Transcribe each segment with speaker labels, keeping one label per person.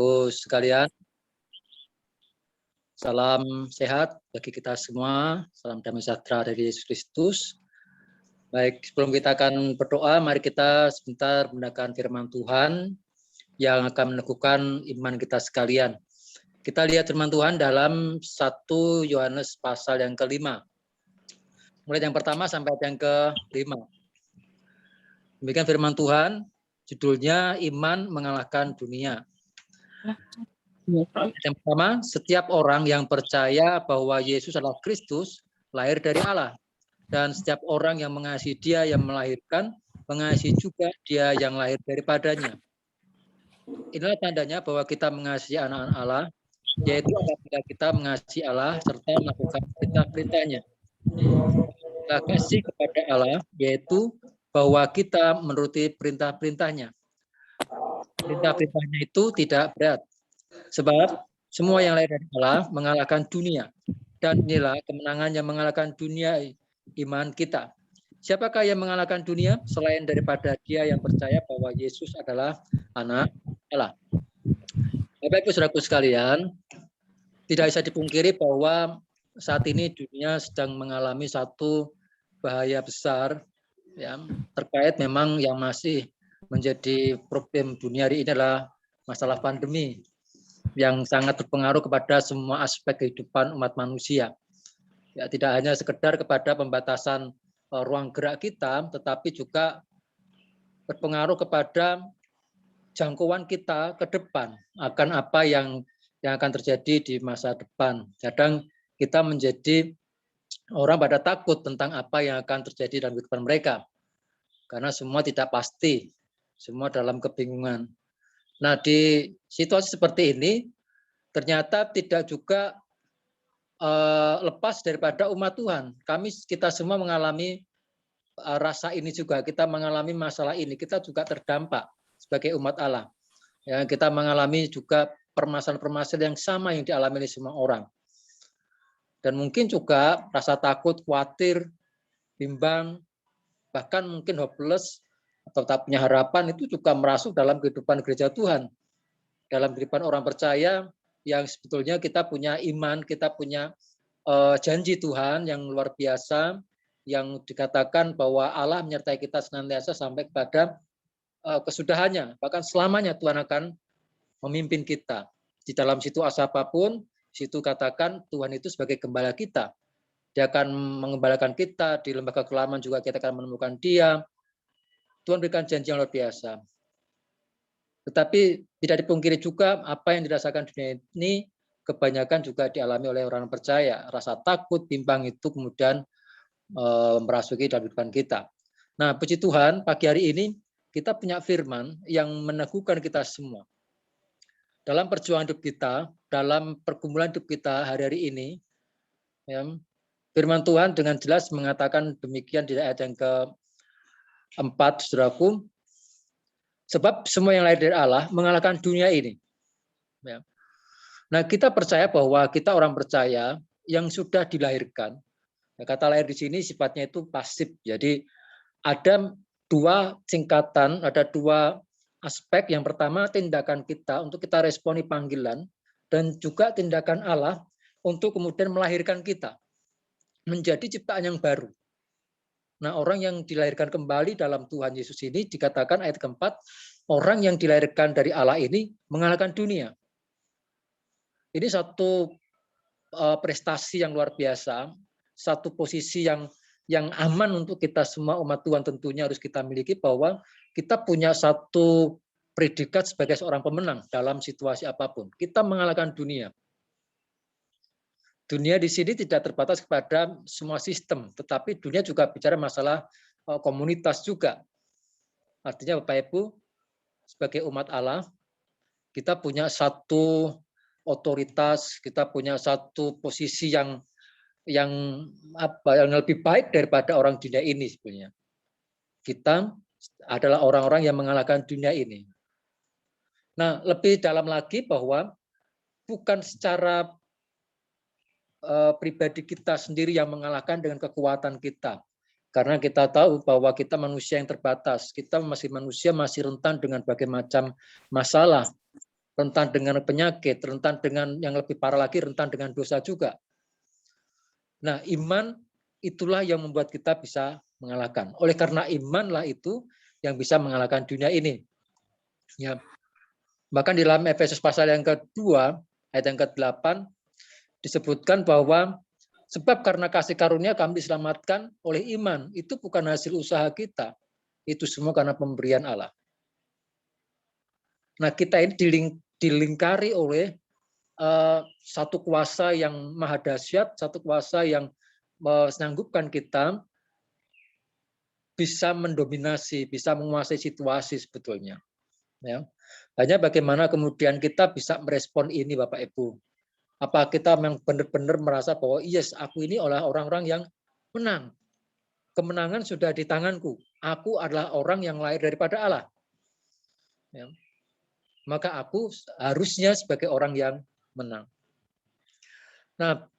Speaker 1: saudaraku sekalian, salam sehat bagi kita semua, salam damai sejahtera dari Yesus Kristus. Baik, sebelum kita akan berdoa, mari kita sebentar mendengarkan firman Tuhan yang akan meneguhkan iman kita sekalian. Kita lihat firman Tuhan dalam 1 Yohanes pasal yang ke-5. Mulai yang pertama sampai yang ke-5. Demikian firman Tuhan, judulnya Iman Mengalahkan Dunia. Yang pertama, setiap orang yang percaya bahwa Yesus adalah Kristus, lahir dari Allah. Dan setiap orang yang mengasihi Dia yang melahirkan, mengasihi juga Dia yang lahir daripadanya. Inilah tandanya bahwa kita mengasihi anak-anak Allah, yaitu apabila kita mengasihi Allah serta melakukan perintah-perintahnya. Kita kasih kepada Allah, yaitu bahwa kita menuruti perintah-perintahnya. Perintah-perintahnya itu tidak berat. Sebab semua yang lahir dari Allah mengalahkan dunia. Dan inilah kemenangan yang mengalahkan dunia, iman kita. Siapakah yang mengalahkan dunia selain daripada dia yang percaya bahwa Yesus adalah anak Allah. Bapak Ibu saudaraku sekalian, tidak bisa dipungkiri bahwa saat ini dunia sedang mengalami satu bahaya besar ya, terkait memang yang masih menjadi problem dunia hari ini adalah masalah pandemi yang sangat berpengaruh kepada semua aspek kehidupan umat manusia. Ya, tidak hanya sekedar kepada pembatasan ruang gerak kita, tetapi juga berpengaruh kepada jangkauan kita ke depan akan apa yang akan terjadi di masa depan. Kadang kita menjadi orang pada takut tentang apa yang akan terjadi dalam kehidupan mereka, karena semua tidak pasti, semua dalam kebingungan. Nah, di situasi seperti ini, ternyata tidak juga lepas daripada umat Tuhan. Kita semua mengalami rasa ini juga. Kita mengalami masalah ini. Kita juga terdampak sebagai umat Allah. Ya, kita mengalami juga permasalahan-permasalahan yang sama yang dialami oleh semua orang. Dan mungkin juga rasa takut, khawatir, bimbang, bahkan mungkin hopeless atau tak punya harapan itu juga merasuk dalam kehidupan gereja Tuhan. Dalam kehidupan orang percaya yang sebetulnya kita punya iman, kita punya janji Tuhan yang luar biasa, yang dikatakan bahwa Allah menyertai kita senantiasa sampai kepada kesudahannya. Bahkan selamanya Tuhan akan memimpin kita. Di dalam situasi apapun, situ katakan Tuhan itu sebagai gembala kita. Dia akan mengembalakan kita, di lembaga kelaman juga kita akan menemukan Dia. Tuhan berikan janji yang luar biasa. Tetapi tidak dipungkiri juga apa yang dirasakan dunia ini kebanyakan juga dialami oleh orang percaya. Rasa takut, bimbang itu kemudian merasuki dalam kehidupan kita. Nah, puji Tuhan, pagi hari ini kita punya firman yang meneguhkan kita semua. Dalam perjuangan hidup kita, dalam pergumulan hidup kita hari-hari ini, ya, firman Tuhan dengan jelas mengatakan demikian di ayat yang ke-4, saudaraku. Sebab semua yang lahir dari Allah mengalahkan dunia ini. Ya. Nah, kita percaya bahwa kita orang percaya yang sudah dilahirkan. Ya, kata lahir di sini sifatnya itu pasif. Jadi ada dua tingkatan, ada dua aspek. Yang pertama tindakan kita untuk kita responi panggilan, dan juga tindakan Allah untuk kemudian melahirkan kita menjadi ciptaan yang baru. Nah, orang yang dilahirkan kembali dalam Tuhan Yesus ini dikatakan ayat keempat, orang yang dilahirkan dari Allah ini mengalahkan dunia. Ini satu prestasi yang luar biasa, satu posisi yang aman untuk kita semua umat Tuhan tentunya harus kita miliki, bahwa kita punya satu predikat sebagai seorang pemenang dalam situasi apapun. Kita mengalahkan dunia. Dunia di sini tidak terbatas kepada semua sistem, tetapi dunia juga bicara masalah komunitas juga. Artinya Bapak Ibu, sebagai umat Allah, kita punya satu otoritas, kita punya satu posisi yang lebih baik daripada orang dunia ini sebenarnya. Kita adalah orang-orang yang mengalahkan dunia ini. Nah, lebih dalam lagi bahwa bukan secara pribadi kita sendiri yang mengalahkan dengan kekuatan kita. Karena kita tahu bahwa kita manusia yang terbatas. Kita masih manusia, masih rentan dengan berbagai macam masalah. rentan dengan penyakit, rentan dengan yang lebih parah lagi, rentan dengan dosa juga. Nah, iman itulah yang membuat kita bisa mengalahkan. Oleh karena imanlah itu yang bisa mengalahkan dunia ini. Ya. Bahkan di dalam Efesus pasal yang kedua, ayat yang ke-8, disebutkan bahwa sebab karena kasih karunia kami diselamatkan oleh iman. Itu bukan hasil usaha kita. Itu semua karena pemberian Allah. Nah, kita ini dilingkari oleh satu kuasa yang maha dahsyat, satu kuasa yang menyanggupkan kita bisa mendominasi, bisa menguasai situasi sebetulnya. Ya. Hanya bagaimana kemudian kita bisa merespon ini, Bapak Ibu. Apa kita memang benar-benar merasa bahwa yes, aku ini adalah orang-orang yang menang. Kemenangan sudah di tanganku. Aku adalah orang yang lahir daripada Allah. Ya. Maka aku harusnya sebagai orang yang menang. Nah,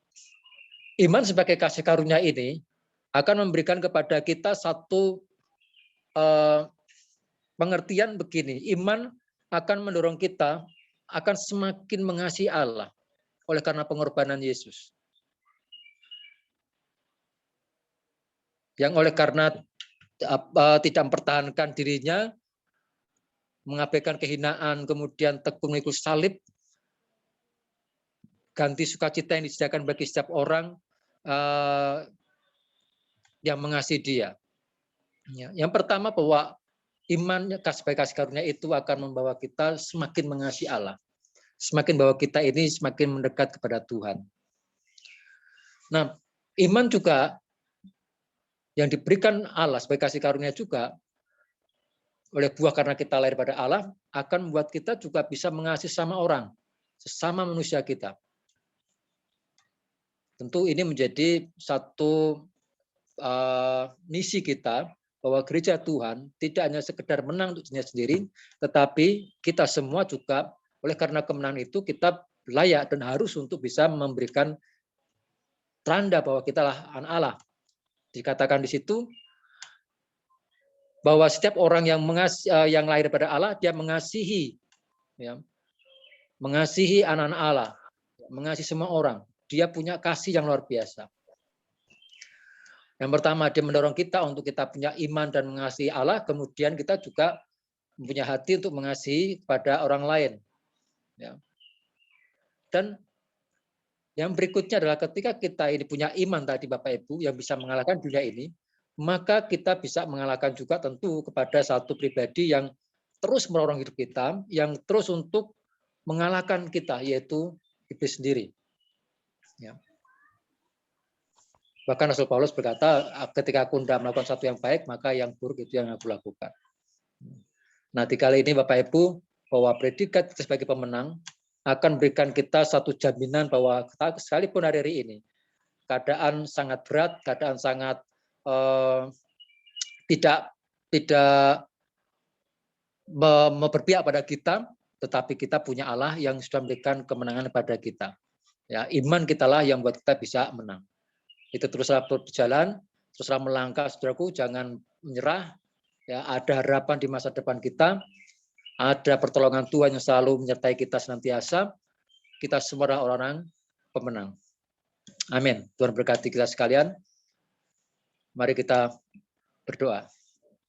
Speaker 1: iman sebagai kasih karunia ini akan memberikan kepada kita satu pengertian begini. Iman akan mendorong kita akan semakin mengasihi Allah oleh karena pengorbanan Yesus. Yang oleh karena tidak mempertahankan dirinya, mengabaikan kehinaan, kemudian tekun mengikut salib, ganti sukacita yang disediakan bagi setiap orang yang mengasihi Dia. Ya. Yang pertama bahwa iman sebagai kasih karunia itu akan membawa kita semakin mengasihi Allah, semakin bahwa kita ini semakin mendekat kepada Tuhan. Nah, iman juga yang diberikan Allah sebagai kasih karunia juga oleh buah karena kita lahir pada Allah akan membuat kita juga bisa mengasihi sama orang, sesama manusia kita. Tentu ini menjadi satu misi kita bahwa gereja Tuhan tidak hanya sekedar menang untuk dirinya sendiri, tetapi kita semua juga oleh karena kemenangan itu kita layak dan harus untuk bisa memberikan tanda bahwa kita lah anak Allah. Dikatakan di situ bahwa setiap orang yang yang lahir pada Allah dia mengasihi, ya, mengasihi anak-anak Allah, mengasihi semua orang. Dia punya kasih yang luar biasa. Yang pertama dia mendorong kita untuk kita punya iman dan mengasihi Allah, kemudian kita juga mempunyai hati untuk mengasihi pada orang lain. Ya. Dan yang berikutnya adalah ketika kita ini punya iman tadi Bapak Ibu yang bisa mengalahkan dunia ini, maka kita bisa mengalahkan juga tentu kepada satu pribadi yang terus mendorong hidup kita, yang terus untuk mengalahkan kita, yaitu iblis sendiri. Ya. Bahkan Rasul Paulus berkata, ketika aku tidak melakukan sesuatu yang baik, maka yang buruk itu yang aku lakukan. Nah, di kali ini Bapak Ibu, bahwa predikat sebagai pemenang akan berikan kita satu jaminan bahwa sekalipun hari ini keadaan sangat berat, keadaan sangat tidak berpihak pada kita, tetapi kita punya Allah yang sudah memberikan kemenangan pada kita. Ya, iman kitalah yang buat kita bisa menang. Itu teruslah berjalan, teruslah melangkah, saudaraku, jangan menyerah. Ya, ada harapan di masa depan kita. Ada pertolongan Tuhan yang selalu menyertai kita senantiasa. Kita semua adalah orang-orang pemenang. Amin. Tuhan berkati kita sekalian. Mari kita berdoa.